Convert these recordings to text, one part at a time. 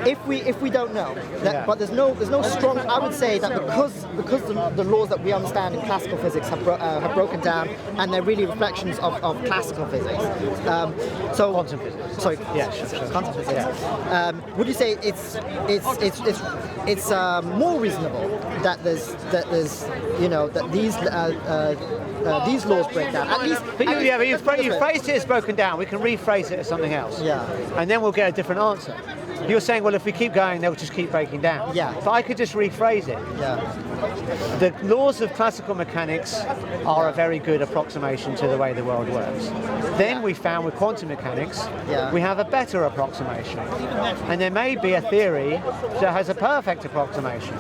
If we don't know, but there's no strong. I would say that because the laws that we understand in classical physics have broken down, and they're really reflections of classical physics. So quantum physics. Sorry. Yeah, sure. Quantum physics. Yeah. Would you say it's more reasonable that there's that these laws break down? At least. But you phrased it as broken down. We can rephrase it as something else. Yeah. And then we'll get a different answer. You're saying, well, if we keep going, they'll just keep breaking down. Yeah. But I could just rephrase it. Yeah. The laws of classical mechanics are a very good approximation to the way the world works. Then we found with quantum mechanics, we have a better approximation. And there may be a theory that has a perfect approximation.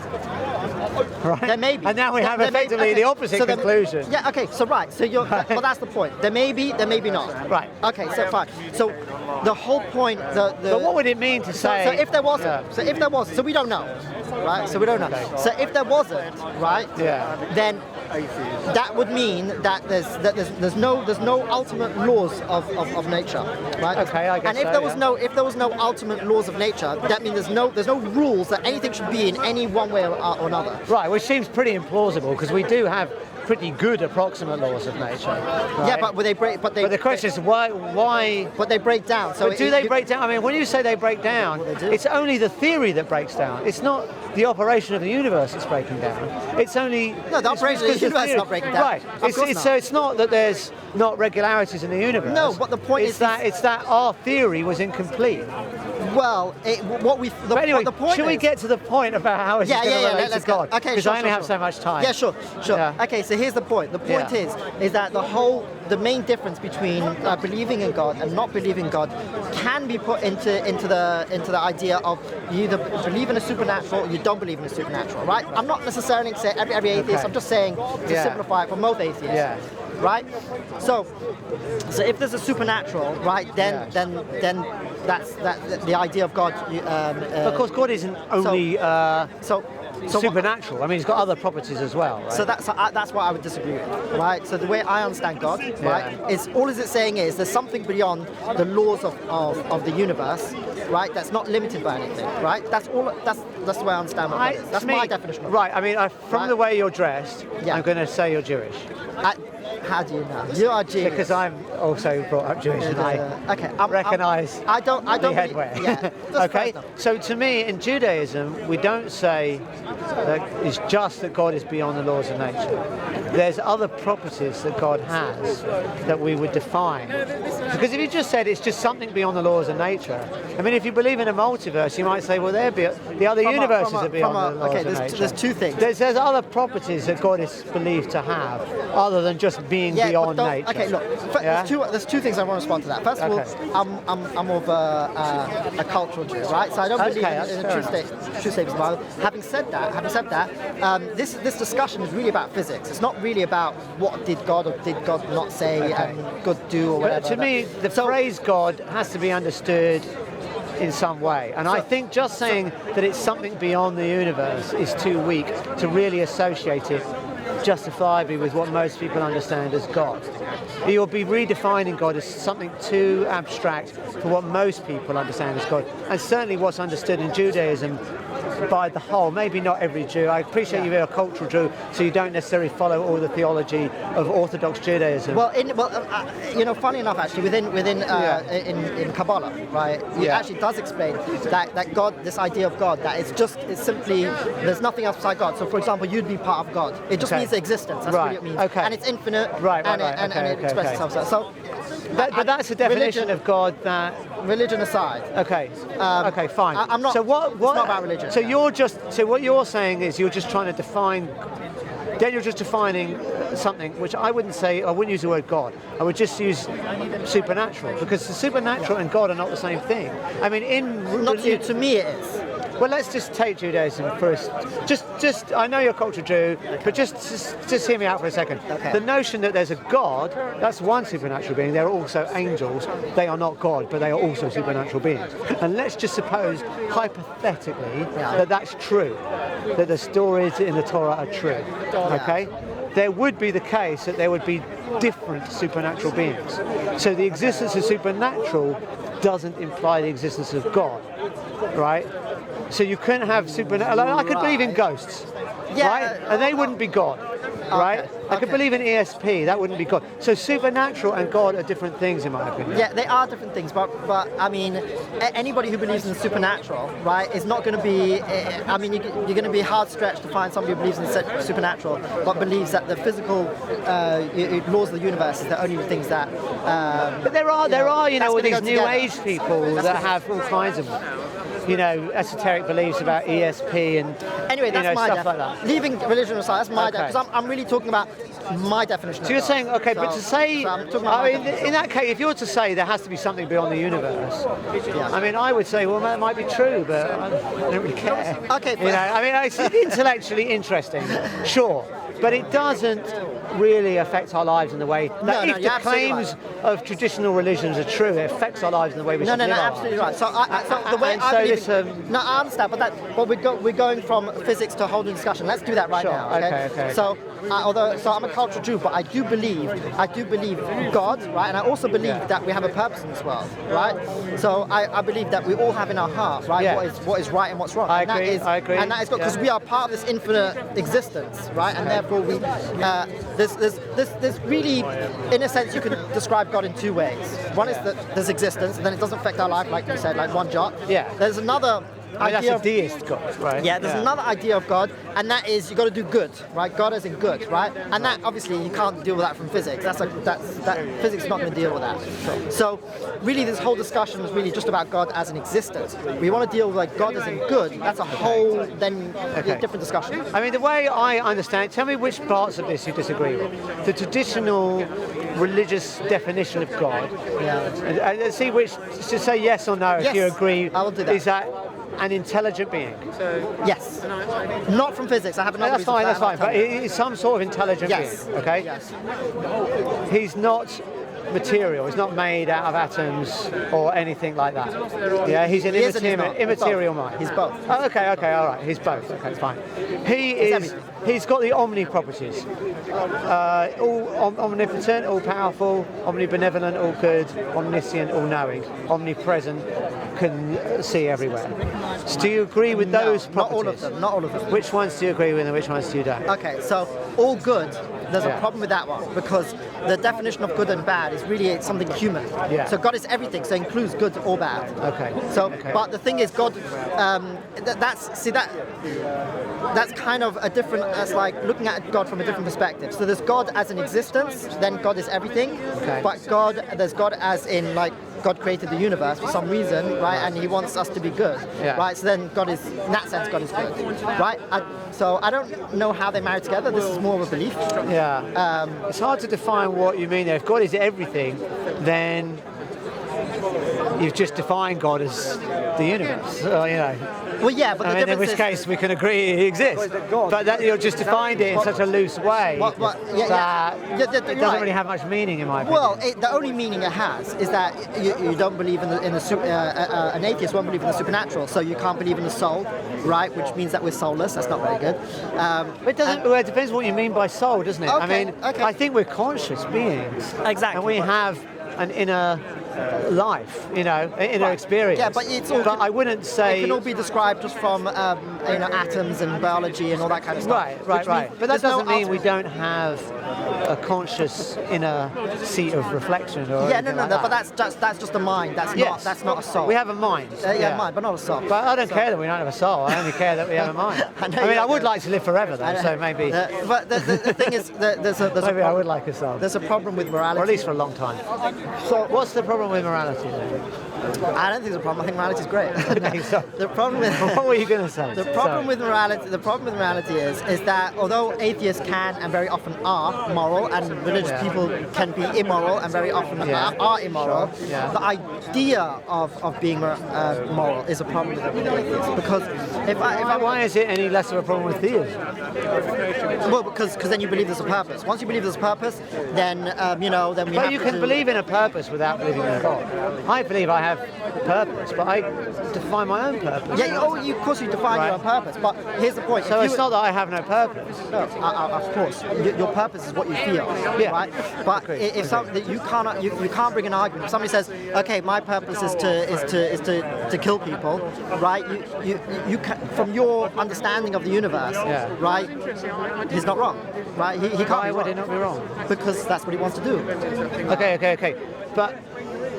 Right? There may be. And now we have effectively the opposite conclusion. Yeah, okay, so right. So you're well, that's the point. There may be not. Right. Okay, so fine. So the whole point But what would it mean to say? So if there wasn't, so we don't know, right? So we don't know. So if there wasn't, right? Yeah. Then that would mean that there's no ultimate laws of nature, right? Okay, I guess. And if there was no ultimate laws of nature, that means there's no rules that anything should be in any one way or another. Right, which seems pretty implausible because we do have pretty good approximate laws of nature. Right? Yeah, but they break. But the question is why? But they break down. So but do they break down? I mean, when you say they break down, it's only the theory that breaks down. It's not the operation of the universe that's breaking down. It's only the operation of the universe is not breaking down. Right. So it's not that there's not regularities in the universe. No, but the point is that our theory was incomplete. Well, anyway, should we get to the point about how it's going to relate to God? Okay, because I only have so much time. Yeah, sure. Yeah. Okay, so here's the point. The point is that the main difference between believing in God and not believing in God can be put into the idea of you either believe in a supernatural or you don't believe in a supernatural, right? I'm not necessarily saying every atheist. Okay. I'm just saying to simplify it for most atheists. Yeah. Right. So if there's a supernatural, right, then that's the idea of God. Of course, God isn't only supernatural. I mean, he's got other properties as well. Right? So that's what I would disagree with, right? So the way I understand God, right, is all is it saying is there's something beyond the laws of the universe, right? That's not limited by anything, right? That's all. That's the way I understand what God is. That's my definition of it. Right. I mean, from the way you're dressed, I'm going to say you're Jewish. How do you know? You are Jewish. Because I'm also brought up Jewish, and I recognise I don't the headwear. Yeah. Okay. So to me, in Judaism, we don't say that it's just that God is beyond the laws of nature. There's other properties that God has that we would define. Because if you just said it's just something beyond the laws of nature, I mean, if you believe in a multiverse, you might say, well, the other universes are beyond the laws of nature. There's two things. There's other properties that God is believed to have, other than just being beyond nature. Okay, look. There's two things I want to respond to that. First of all, I'm more of a cultural Jew, right? So I don't believe in a true statement of the Bible. Having said that, this discussion is really about physics. It's not really about what did God or did God not say and God do or whatever. But to me, the phrase God has to be understood in some way. And I think just saying that it's something beyond the universe is too weak to really associate it justifiably with what most people understand as God. You'll be redefining God as something too abstract for what most people understand as God, and certainly what's understood in Judaism by the whole. Maybe not every Jew. I appreciate you're a cultural Jew, so you don't necessarily follow all the theology of Orthodox Judaism. Well, funny enough, actually, in Kabbalah, right, it actually does explain that God, this idea of God, that it's simply there's nothing else beside God. So, for example, you'd be part of God. It just means existence. That's what it means. Okay. And it's infinite. And it expresses itself. So, but that's a definition of God that. Religion aside. Okay. Okay. Fine. I'm not. So what? It's not about religion. So what you're saying is you're just trying to define. Then you're just defining something which I wouldn't use the word God. I would just use supernatural, because the supernatural and God are not the same thing. I mean, to me it is. Well, let's just take Judaism first. Just I know you're a cultural Jew, but just hear me out for a second. Okay. The notion that there's a God, that's one supernatural being. There are also angels. They are not God, but they are also supernatural beings. And let's just suppose, hypothetically, that that's true, that the stories in the Torah are true. Okay? There would be the case that there would be different supernatural beings. So the existence of supernatural doesn't imply the existence of God, right? So you couldn't have supernatural. I could believe in ghosts, right? And they wouldn't be God, right? I could believe in ESP, that wouldn't be God. So supernatural and God are different things, in my opinion. Yeah, they are different things, but I mean, anybody who believes in the supernatural, right, is not going to be. I mean, you're going to be hard stretched to find somebody who believes in the supernatural, but believes that the physical laws of the universe is the only things that. But there are, you know, these New Age people that have all kinds of, you know, esoteric beliefs about ESP and anyway, that's my stuff like that. Leaving religion aside, that's my because I'm really talking about my definition. So you're saying, okay, but to say, in that case, if you were to say there has to be something beyond the universe, I mean, I would say, well, that might be true, but I don't really care. Okay, you know, I mean, it's intellectually interesting, sure, but it doesn't really affect our lives in the way that if the claims of traditional religions are true, it affects our lives in the way we should live. No, absolutely right. So, the way I understand, but we're going from physics to a whole new discussion. Let's do that right now. Okay. So, so I'm a cultural Jew, but I do believe God, right? And I also believe that we have a purpose in this world, right? So I believe that we all have in our heart, right, what is right and what's wrong. I agree. And that is God, because we are part of this infinite existence, right? And therefore we. There's really, in a sense, you can describe God in two ways. One is that there's existence, and then it doesn't affect our life, like you said, like one jot. Yeah. There's another idea that's a deist God, right? Yeah, there's another idea of God, and that is you got to do good, right? God is in good, right? And that obviously you can't deal with that from physics. That physics is not going to deal with that. So really, this whole discussion is really just about God as an existence. We want to deal with like God as in good. That's a whole different discussion. I mean, the way I understand, tell me which parts of this you disagree with. The traditional religious definition of God. And let's see which. Just say yes or no if you agree. I will do that. Is that an intelligent being? Yes. Not from physics. I have another reason. That's fine. But he's some sort of intelligent being. Okay. Yes. He's not material. He's not made out of atoms or anything like that. Yeah, he's an immaterial mind. He's both. Oh, okay, all right. He's both. Okay, fine. He's got the omni properties. All omnipotent, all powerful, omnibenevolent, all good, omniscient, all knowing, omnipresent, can see everywhere. So do you agree with those properties? Not all of them. Which ones do you agree with and which ones do you don't? Okay, so all good, there's a problem with that one because the definition of good and bad is really something human. Yeah. So God is everything, so it includes good or bad. Okay. So, but the thing is, God, that's kind of a different. That's like looking at God from a different perspective. So there's God as an existence, then God is everything. Okay. But there's God as in like God created the universe for some reason, right? And He wants us to be good, right? So then God is, in that sense, God is good, right? So I don't know how they marry together. This is more of a belief. Yeah. It's hard to define what you mean there. If God is everything, then you've just defined God as the universe. You know. Well, yeah, but in which case we can agree He exists. But that you've just defined it in such a loose way that it doesn't really have much meaning in my opinion. Well, the only meaning it has is that you don't believe in the an atheist won't believe in the supernatural, so you can't believe in the soul, right? Which means that we're soulless. That's not very good. But it doesn't. Well, it depends what you mean by soul, doesn't it? Okay, I think we're conscious beings. Exactly. And we have an inner life, inner experience. Yeah, but it's all. But I wouldn't say it can all be described just from atoms and biology and all that kind of stuff. Right. But that doesn't mean we don't have a conscious inner seat of reflection or but that's just a mind. That's not a soul. We have a mind. Mind, but not a soul. But I don't care that we don't have a soul. I only care that we have a mind. I would like to live forever though, so maybe. But the thing is, there's maybe I would like a soul. There's a problem with morality. Or at least for a long time. So what's the problem with morality then? I don't think there's a problem. I think morality is great. The problem with what were you going to say? The problem with morality is that although atheists can and very often are moral, and religious people can be immoral and very often are immoral, the idea of being moral is a problem with atheists. Because why is it any less of a problem with theism? Well, because then you believe there's a purpose. Once you believe there's a purpose, then then we. But you can believe in a purpose without believing in a God. I believe I have have purpose, but I define my own purpose. Yeah, of course you define your own purpose, but here's the point. So it's not that I have no purpose. No, of course, your purpose is what you feel, right? But if something you can't bring an argument. If somebody says, okay, my purpose is to kill people, right? You can, from your understanding of the universe, right? He's not wrong, right? He can't. Why would he not be wrong? Because that's what he wants to do. Okay. But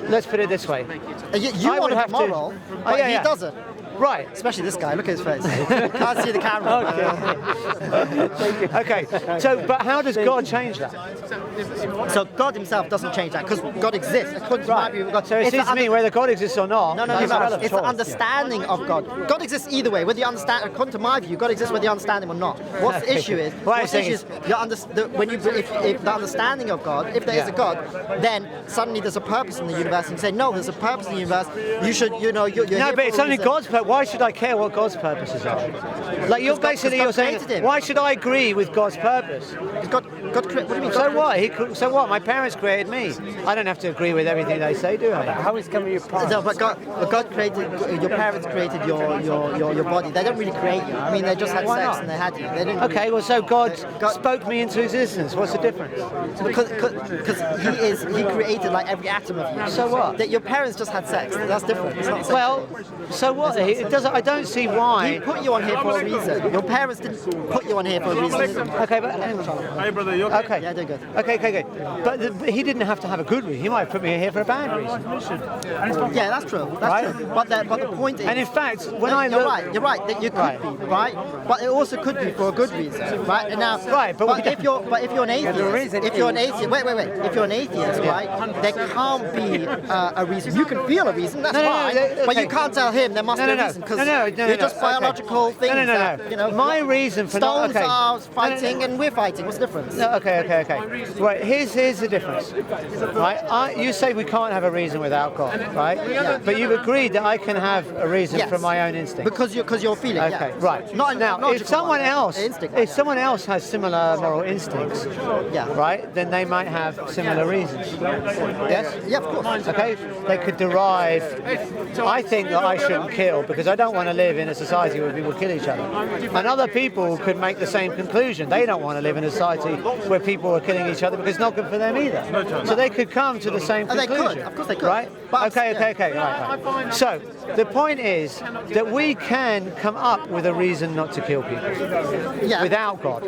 let's put it this way. You want to be moral, but he doesn't. Right. Especially this guy. Look at his face. Can't see the camera. Okay. So, but how does God change that? So God himself doesn't change that because God exists. So it seems to me whether God exists or not. No. It's the understanding of God. God exists either way. Whether you understand, according to my view, God exists whether you understand him or not. What's the issue is? If the understanding of God, if there is a God, then suddenly there's a purpose in the universe, and you say no, there's a purpose in the universe. You should, you're no, here but it's only God's purpose. Why should I care what God's purposes are? Like you're saying, why should I agree with God's purpose? God what do you mean? So what? So what? My parents created me. I don't have to agree with everything they say, do I? How is coming your parents? No, but God created your parents created your body. They don't really create you. I mean, they just had sex and they had you. They didn't. Okay, well, so God spoke me into existence. What's the difference? Because he created like every atom of you. So what? That your parents just had sex. That's different. It's not the same well, thing. so what? It doesn't. I don't see why. He put you on here for a reason. Your parents didn't put you on here for a reason. Okay, but hang on. Hey, brother, you okay? Yeah, they're good. Okay. But he didn't have to have a good reason. He might have put me here for a bad reason. Yeah, that's true. That's true. But the point is. And in fact, when you're right. That you could be right, but it also could be for a good reason, right? And now, but if you're an atheist, if you're an atheist, wait. If you're an atheist, right, there can't be a reason. You can feel a reason. That's fine. But you can't tell him there must be a reason because you're just biological things. No. My reason for stones are fighting and we're fighting. What's the difference? No, okay. Right, here's the difference. Right, you say we can't have a reason without God, right? Yeah. But you've agreed that I can have a reason from my own instinct. Because you're feeling. Okay, right. Not if someone else has similar moral instincts, right, then they might have similar reasons. Yes. Yeah, of course. Okay, they could derive. I think that I shouldn't kill because I don't want to live in a society where people kill each other. And other people could make the same conclusion. They don't want to live in a society where people are killing each other because it's not good for them either. So they could come to the same conclusion. They could. Of course they could. Right? Okay. Right. So the point is that we can come up with a reason not to kill people without God.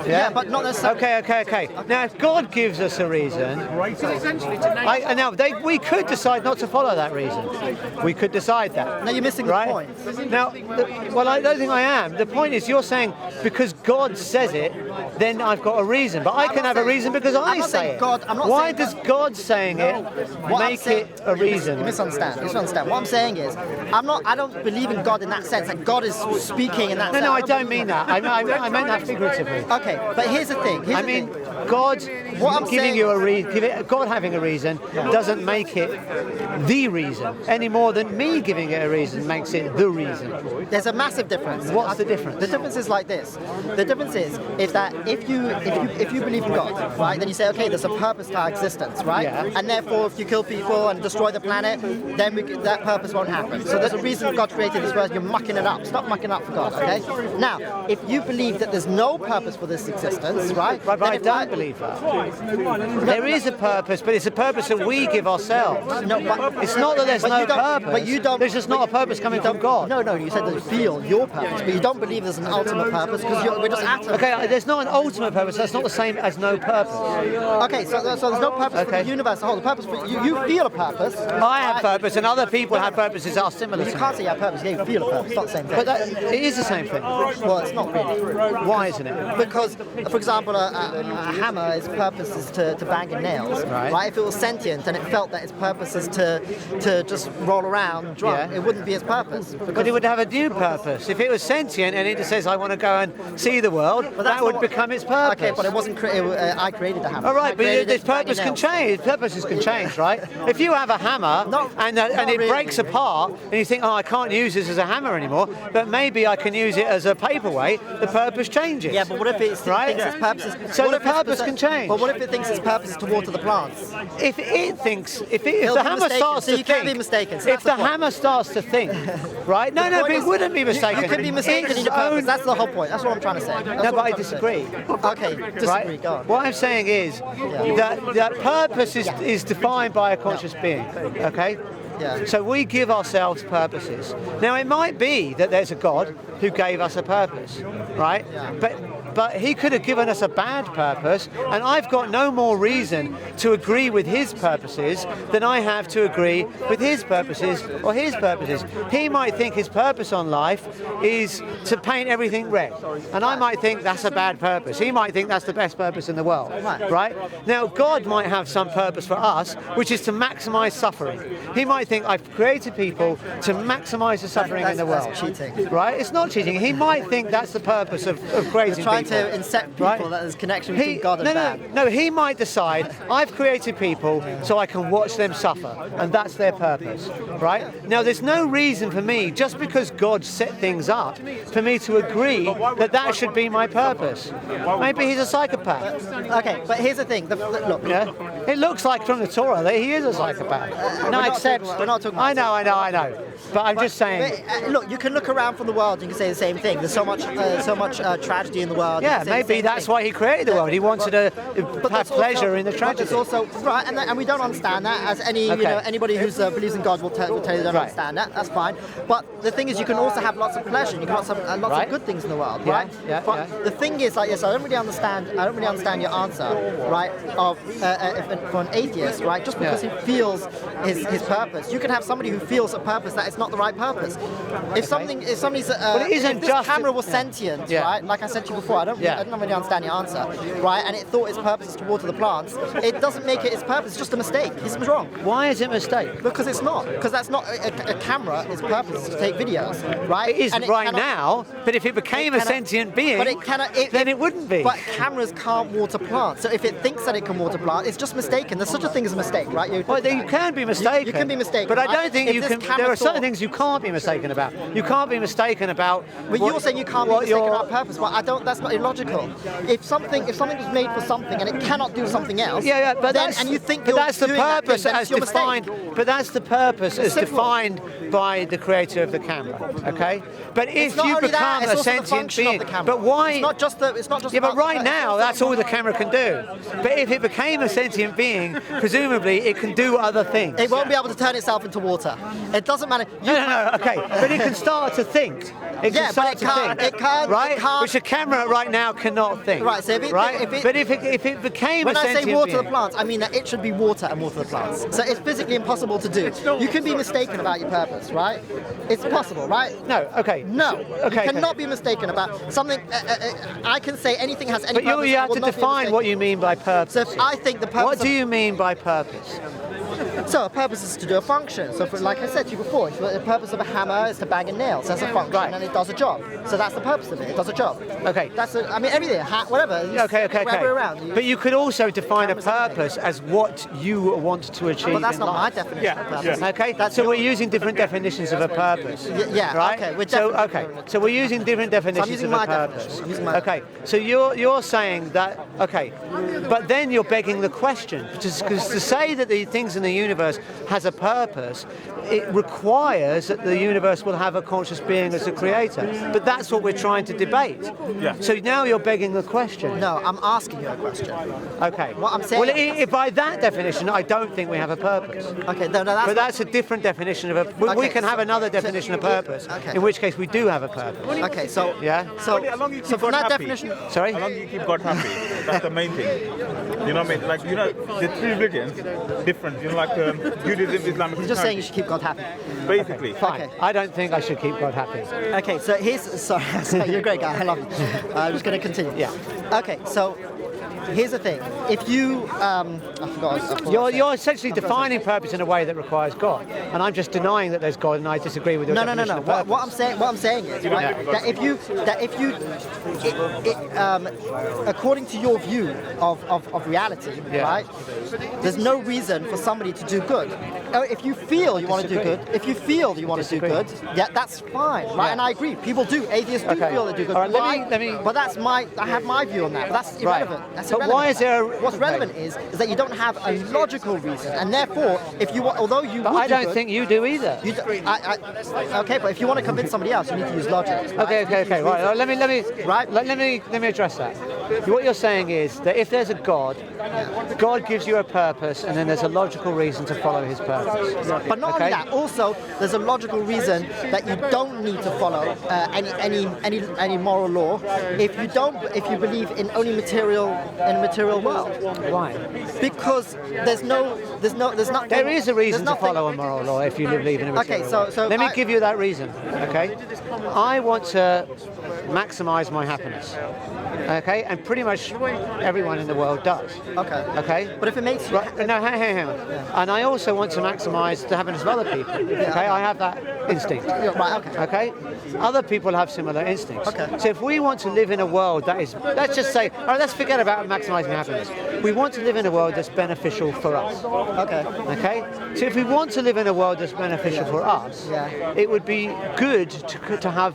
Yeah, but not necessarily. Okay. Now, if God gives us a reason, we could decide not to follow that reason. We could decide that. No, you're missing the point. Now, I don't think I am. The point is, you're saying because God says it, then I've got a reason. But I can have a reason because I say it. Why does God saying it make it a reason? You misunderstand. What I'm saying is, I don't believe in God in that sense. That God is speaking in that sense. No, I don't mean that. I meant that figuratively. Okay, but here's the thing. God giving you a reason, God having a reason doesn't make it the reason any more than me giving it a reason makes it the reason. There's a massive difference. What's the difference? The difference is like this. The difference is that if you believe in God, right, then you say, okay, there's a purpose to our existence, right? Yeah. And therefore, if you kill people and destroy the planet, then that purpose won't happen. So there's a reason God created this world. You're mucking it up. Stop mucking up for God, okay? Now, if you believe that there's no purpose for this existence, right? But I don't believe that. There is a purpose, but it's a purpose that we give ourselves. No, but it's not that there's no purpose. But you don't. There's just not a purpose coming from God. No. You said that you feel your purpose, but you don't believe there's an ultimate purpose because we're just atoms. Okay, there's not an ultimate purpose. That's not the same as no purpose. Okay, so there's no purpose for the universe as a whole. The purpose for you feel a purpose. I have purpose, and other people have purposes that are similar. You can't say you have purpose. You feel a purpose. It's not the same thing. But it is the same thing. Well, it's not really. Why isn't it? Because, for example, a hammer, its purpose is to bang in nails. Right? If it was sentient and it felt that its purpose is to just roll around drunk, it wouldn't be its purpose. But it would have a new purpose. If it was sentient and it just says, I want to go and see the world, that would become its purpose. Okay, but it wasn't. I created the hammer. All right, but this purpose can change. Purposes can change, right? If you have a hammer and it breaks apart and you think, I can't use this as a hammer anymore, but maybe I can use it as a paperweight, the purpose changes. Yeah, but what if it's right? thinks its purpose is... So the purpose can change. But what if it thinks its purpose is to water the plants? If it thinks, if the It'll be hammer mistaken, starts so to you think, can't be mistaken. So if that's the the point. hammer starts to think, right? No, but it wouldn't be mistaken. You could be mistaken in Its your purpose. own- That's the whole point. That's what I'm trying to say. No, but I disagree. Okay, disagree. Right? Go on. What I'm saying is that purpose is defined by a conscious being. Okay. Yeah. So we give ourselves purposes. Now it might be that there's a God who gave us a purpose, right? Yeah. But he could have given us a bad purpose, and I've got no more reason to agree with his purposes than I have to agree with his purposes or his purposes. He might think his purpose on life is to paint everything red, and I might think that's a bad purpose. He might think that's the best purpose in the world, right? Now God might have some purpose for us, which is to maximize suffering. He might think I've created people to maximize the suffering in the world. That's cheating. Right? It's not cheating. He might think that's the purpose of creating Trying people. to incept people Right? that there's connection between God and man. No, he might decide, I've created people so I can watch them suffer, and that's their purpose, right? Now, there's no reason for me, just because God set things up, for me to agree that that should be my purpose. Maybe he's a psychopath. Okay, but here's the thing. Look, Yeah? It looks like from the Torah that he is a psychopath. No, except... we're not talking about I know. But I'm just saying... But, look, you can look around from the world and you can say the same thing. There's so much tragedy in the world. Yeah, You can say the maybe same that's thing. why he created the world. He wanted to But have that's pleasure also, in the but tragedy. it's also right, and we don't understand that. As any Okay. anybody who's believes in God will tell you they don't Right. understand that. That's fine. But the thing is, you can also have lots of pleasure. You can have lots Right. of good things in the world, Yeah, right? yeah, But yeah. the thing is, like, yes, I don't really understand your answer, right? Of for an atheist, right? Just because Yeah. he feels his purpose, you can have somebody who feels a purpose that is not the right purpose. If somebody's it isn't if this just camera a- was sentient, Yeah. right? Like I said to you before, I don't really understand your answer, right? And it thought its purpose is to water the plants. It doesn't make it its purpose. It's just a mistake. He's wrong. Why is it a mistake? Because it's not. Because that's not a camera. Its purpose is to take videos, right? It is And right cannot- now, but if it became a cannot- sentient being, but it cannot, then it wouldn't be. But cameras can't water plants. So if it thinks that it can water plants, it's just mistaken. There's such a thing as a mistake, right? Well, you can be mistaken. You can be mistaken. But I right? don't think If you this can. camera There are certain thought- things you can't be mistaken about. You can't be mistaken about. But you're saying you can't be what mistaken your- about purpose. Well, I don't. That's not illogical. If something was made for something and it cannot do something else, Yeah, but then, that's and you think but you're that's the doing that purpose thing, then as it's your defined. mistake. But that's the purpose as simple. defined by the creator of the camera. Okay. But if It's not you only that, become it's a also the sent function being, of the camera. but why? It's not just the. It's not just. Yeah, but about- right it's now, also that's all the camera can do. But if it became a sentient being, presumably it can do other things. It won't be able to turn itself into water. It doesn't matter. No, okay. But it can start to think. It Yeah, can but start it to can't- think. it can't- Right? it can't- Which a camera right now cannot think. Right, so if it- right? if it- but if it became When a I sentient say water being, the plants, I mean that it should be water and water the plants. So it's physically impossible to do. You can be mistaken about your purpose, right? It's possible, right? No, okay. No, Okay. you cannot be mistaken about something. I can say anything has any But purpose. you I have will to not be define what mistaken. you mean by purpose. So if I think the purpose. What do you mean by purpose? So a purpose is to do a function. So like I said to you before, the purpose of a hammer is to bang a nail. So that's a function, Right. and it does a job. So that's the purpose of it. It does a job. Okay. I mean everything, a hat, whatever. Okay. Wherever around. But you could also define a purpose as what you want to achieve. But that's in not my life. definition of purpose. Okay, so we're using different definitions of a purpose. Yeah, right? okay, we're So definitely- so we're using different definitions using of my a purpose. definition. I'm using my Okay, so you're saying that but then you're begging the question because to say that the things in the universe has a purpose, it requires that the universe will have a conscious being as a creator. But that's what we're trying to debate. Yeah. So now you're begging the question. No, I'm asking you a question. Okay. What I'm saying- Well, by that definition, I don't think we have a purpose. Okay, no, that's. But that's a different definition of a. We Okay, can have another definition of purpose. Okay. In which case, we do have a purpose. Okay, so Yeah. So, How long you so keep from God that happy? definition, Sorry. How long do you keep God happy? That's the main thing. You know what I mean? Like, the three religions, different. Like Judaism, Islam, he's just saying you should keep God happy. basically. Fine. Okay. I don't think I should keep God happy. Okay, so sorry, you're a great guy. I love you. I'm just going to continue. Yeah. Okay, so here's the thing. If you, I forgot. You're essentially defining purpose in a way that requires God, and I'm just denying that there's God, and I disagree with your No. definition of purpose. What I'm saying is right, that if you, according to your view of reality, Yeah. right, there's no reason for somebody to do good. if you feel you want to do good, if you feel you want to do good, yeah, that's fine, right? Yeah. And I agree. People do. Atheists do feel they do good. All right, Why? let me. But I have my view on that. But that's irrelevant. Right. That's But irrelevant. why is there? What's relevant is that you don't have a logical reason, and therefore, if you although you But would I don't good, think you do either. you do, okay, but if you want to convince somebody else, you need to use logic. Right? Okay. Right. Let me address that. What you're saying is that if there's a God, God gives you a purpose, and then there's a logical reason to follow His purpose. But not only that, also there's a logical reason that you don't need to follow any moral law if you believe in only material world. Why? Because there's not. There is a reason to follow a moral law if you believe in a material law. so let me give you that reason. Okay, I want to maximize my happiness. Okay, and pretty much everyone in the world does. Okay. But if it makes you no, hang on. And I also want to maximise the happiness of other people. Okay, I have that instinct. Right. Okay. Other people have similar instincts. Okay. So if we want to live in a world that is, let's just say, all right, let's forget about maximising happiness. We want to live in a world that's beneficial for us. Okay. Okay. So if we want to live in a world that's beneficial for us, it would be good to have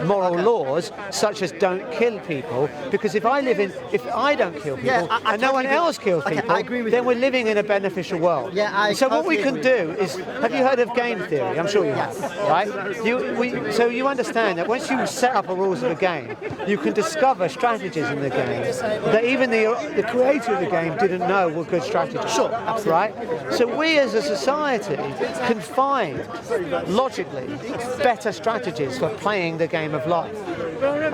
moral laws such as don't kill people, because if I don't kill people and no one else kills people, I agree with then you. we're living in a beneficial world. So what we can do is, have you heard of game theory? I'm sure you have, right? So you understand that once you set up the rules of the game, you can discover strategies in the game that even the creator of the game didn't know were good strategies. Sure, absolutely. Right? So we as a society can find, logically, better strategies for playing the game of life.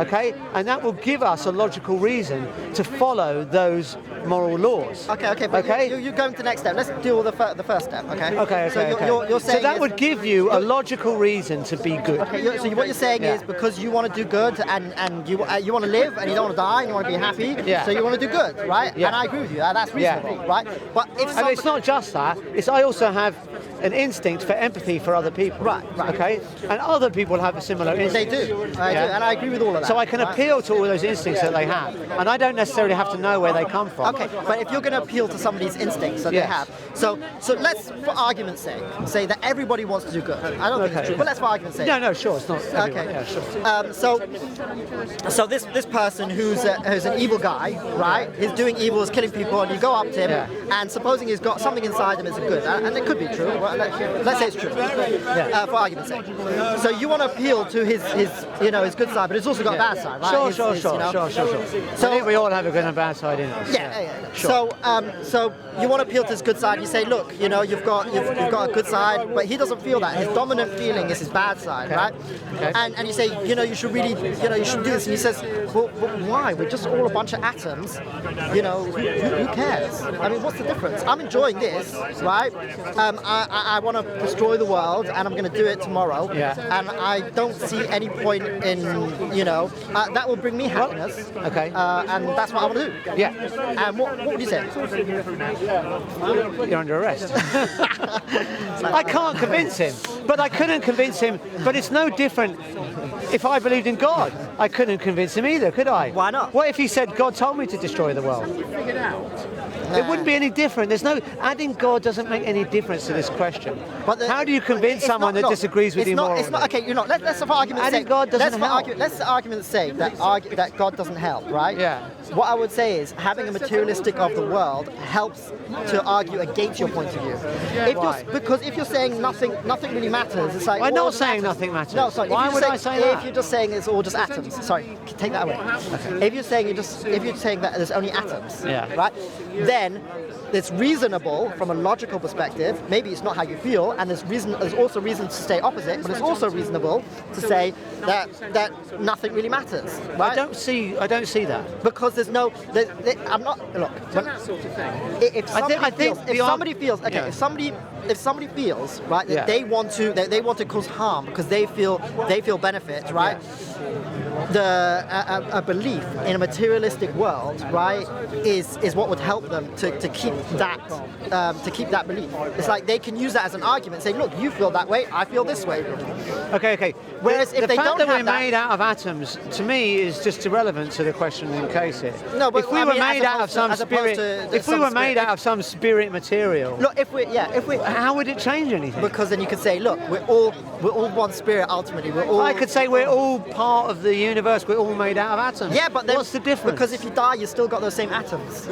Okay? And that will give us a logical reason to follow those moral laws. Okay. But you're going to the next step. Let's deal with the first step. Okay. You're saying so that would give you a logical reason to be good. Okay. So what you're saying is because you want to do good and you want to live and you don't want to die and you want to be happy. Yeah. So you want to do good, right? Yeah. And I agree with you. That's reasonable, right? But if And it's not just that. I also have an instinct for empathy for other people. Right. Okay. And other people have a similar instinct. They do. I do, and I agree with all of that. So I can appeal to all those instincts that they have, and I don't necessarily have to know where they come from. Okay, but if you're going to appeal to somebody's instincts that they have, so let's, for argument's sake, say that everybody wants to do good. I don't think it's true, but let's for argument's sake. No, sure, it's not. Everyone. Okay. Yeah, sure. So this person who's an evil guy, right? He's doing evil, is killing people, and you go up to him, and supposing he's got something inside him that's good, and it could be true. Well, let's say it's true, for argument's sake. So you want to appeal to his good side, but it's also got a bad side, right? Sure. So I think we all have a good and bad side in us. Yeah. Sure. So you want to appeal to his good side. You say, look, you've got a good side, but he doesn't feel that. His dominant feeling is his bad side, right? Okay. And you say, you should really, you should do this. And he says, well, why? We're just all a bunch of atoms. Who cares? I mean, what's the difference? I'm enjoying this, right? I want to destroy the world, and I'm going to do it tomorrow. Yeah. And I don't see any point in, that will bring me happiness. Okay. And that's what I want to do. Yeah. And what would you say? You're under arrest. I can't convince him, but I couldn't convince him. But it's no different if I believed in God. I couldn't convince him either, could I? Why not? What if he said God told me to destroy the world? It wouldn't be any different. Adding God doesn't make any difference to this question. But how do you convince someone that disagrees with you morally? It's not okay. Let's for argument's sake. God doesn't help. Let's for argument's sake that God doesn't help, right? Yeah. What I would say is having a materialistic of the world helps to argue against your point of view. Why? Because if you're saying nothing really matters, it's like I'm not saying nothing matters. No, sorry. Why would I say that? If you're just saying it's all just atoms, sorry, take that away. Okay. If you're saying that there's only atoms, right? Then it's reasonable from a logical perspective. Maybe it's not how you feel, and there's also reason to stay opposite, but it's also reasonable to say that nothing really matters. Right? I don't see that. Because there's no. I'm not. Look. If somebody feels right that they want to cause harm because they feel benefit, right? A belief in a materialistic world, right, is what would help them to keep that belief. It's like they can use that as an argument, saying, look, you feel that way, I feel this way. Okay. Whereas if the they fact don't that have we're that, made out of atoms, to me, is just irrelevant to the question in case here. No, but if we were made out of some spirit, if we were made out of some spirit material, look, How would it change anything? Because then you could say, look, we're all one spirit ultimately. We're all. I could say we're all part of the universe. We're all made out of atoms. Yeah, but then, what's the difference? Because if you die, you still got those same atoms.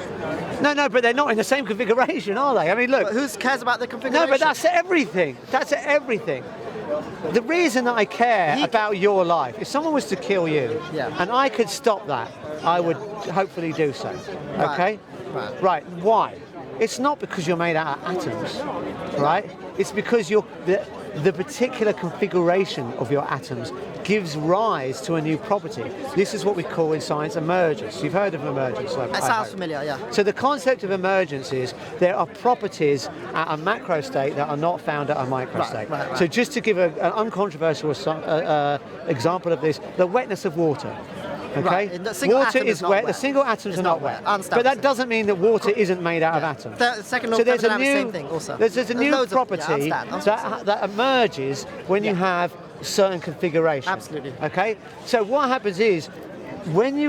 No, but they're not in the same configuration, are they? I mean, look. But who cares about the configuration? No, but that's everything. That's everything. The reason that I care about your life, if someone was to kill you, and I could stop that, I would hopefully do so. Okay? Right. Why? It's not because you're made out of atoms, right? It's because the particular configuration of your atoms gives rise to a new property. This is what we call in science emergence. You've heard of emergence? It sounds familiar, yeah. So the concept of emergence is there are properties at a macro state that are not found at a micro state. Right. So just to give an uncontroversial example of this, the wetness of water. Okay, water is wet. The single atoms are not wet. But that doesn't mean that water isn't made out of atoms. The second law doesn't have the same thing also. There's a new property that emerges when you have certain configurations. Absolutely. Okay, so what happens is when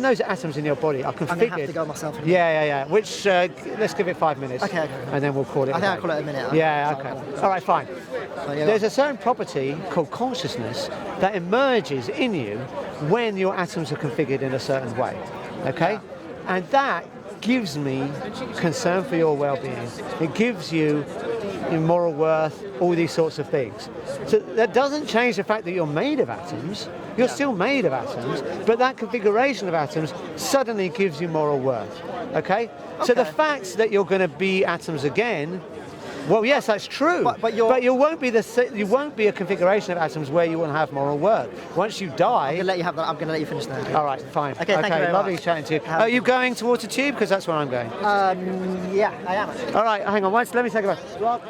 those atoms in your body are configured. I'm gonna have to go myself. Yeah. Which let's give it 5 minutes. Okay. And then we'll call it. I think I'll call it a minute. Yeah. Okay. All right. Fine. There's a certain property called consciousness that emerges in you when your atoms are configured in a certain way. Okay. And that gives me concern for your well-being. It gives you your moral worth, all these sorts of things. So that doesn't change the fact that you're made of atoms. You're still made of atoms, but that configuration of atoms suddenly gives you moral worth. Okay? So the fact that you're going to be atoms again, well, yes, that's true. But you won't be a configuration of atoms where you won't have moral worth. Once you die, I'm going to let you finish now. All right, fine. Okay, thank you very lovely much. chatting to you. Are you going towards the tube? Because that's where I'm going. Yeah, I am actually. All right, hang on. Let me take a look.